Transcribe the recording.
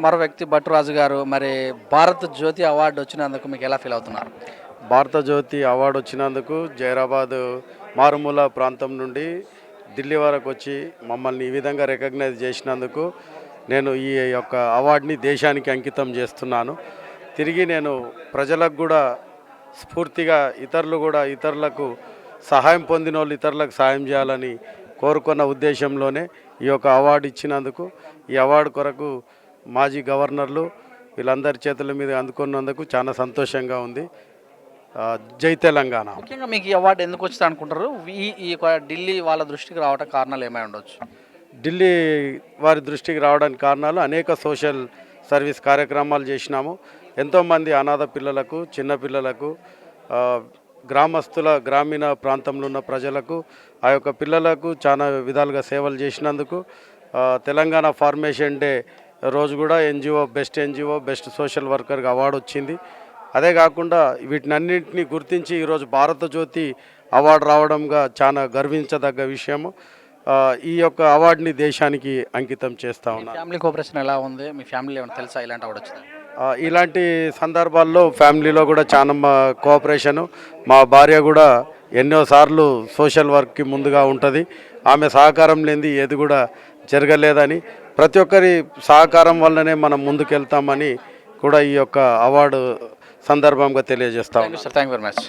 మరో వ్యక్తి భట్టురాజు గారు. మరి భారత్ జ్యోతి అవార్డు వచ్చినందుకు మీకు ఎలా ఫీల్ అవుతున్నారు? భారత జ్యోతి అవార్డు వచ్చినందుకు జైరాబాద్ మారుమూల ప్రాంతం నుండి ఢిల్లీ వరకు వచ్చి మమ్మల్ని ఈ విధంగా రికగ్నైజ్ చేసినందుకు నేను ఈ యొక్క అవార్డుని దేశానికి అంకితం చేస్తున్నాను. తిరిగి నేను ప్రజలకు కూడా స్ఫూర్తిగా ఇతరులకు సహాయం పొందిన వాళ్ళు ఇతరులకు సహాయం చేయాలని కోరుకున్న ఉద్దేశంలోనే ఈ యొక్క అవార్డు ఇచ్చినందుకు, ఈ అవార్డు కొరకు మాజీ గవర్నర్లు వీళ్ళందరి చేతుల మీద అందుకున్నందుకు చాలా సంతోషంగా ఉంది. జై తెలంగాణ. ముఖ్యంగా మీకు ఈ అవార్డు ఎందుకు వచ్చింది అనుకుంటారు? ఈ యొక్క ఢిల్లీ వాళ్ళ దృష్టికి రావడం కారణాలు ఏమై ఉండొచ్చు? ఢిల్లీ వారి దృష్టికి రావడానికి కారణాలు అనేక సోషల్ సర్వీస్ కార్యక్రమాలు చేసినాము. ఎంతోమంది అనాథ పిల్లలకు, చిన్నపిల్లలకు, గ్రామీణ ప్రాంతంలో ఉన్న ప్రజలకు, ఆ యొక్క పిల్లలకు చాలా విధాలుగా సేవలు చేసినందుకు తెలంగాణ ఫార్మేషన్ డే రోజు కూడా ఎన్జిఓ బెస్ట్ సోషల్ వర్కర్గా అవార్డు వచ్చింది. అదే కాకుండా వీటినన్నింటినీ గుర్తించి ఈరోజు భారత జ్యోతి అవార్డు రావడంగా చాలా గర్వించదగ్గ విషయము. ఈ యొక్క అవార్డుని దేశానికి అంకితం చేస్తా ఉన్నాను. ఫ్యామిలీ కోఆపరేషన్ ఎలా ఉంది? మీ ఫ్యామిలీ ఏమైనా తెలుసా ఇలాంటి అవార్డు వచ్చింది? ఇలాంటి సందర్భాల్లో ఫ్యామిలీలో కూడా చాలా కోఆపరేషను. మా భార్య కూడా ఎన్నోసార్లు సోషల్ వర్క్కి ముందుగా ఉంటుంది. ఆమె సహకారం లేనిది ఏది కూడా జరగలేదని, ప్రతి ఒక్కరి సహకారం వల్లనే మనం ముందుకెళ్తామని కూడా ఈ యొక్క అవార్డు సందర్భంగా తెలియజేస్తాం. Thank you very much.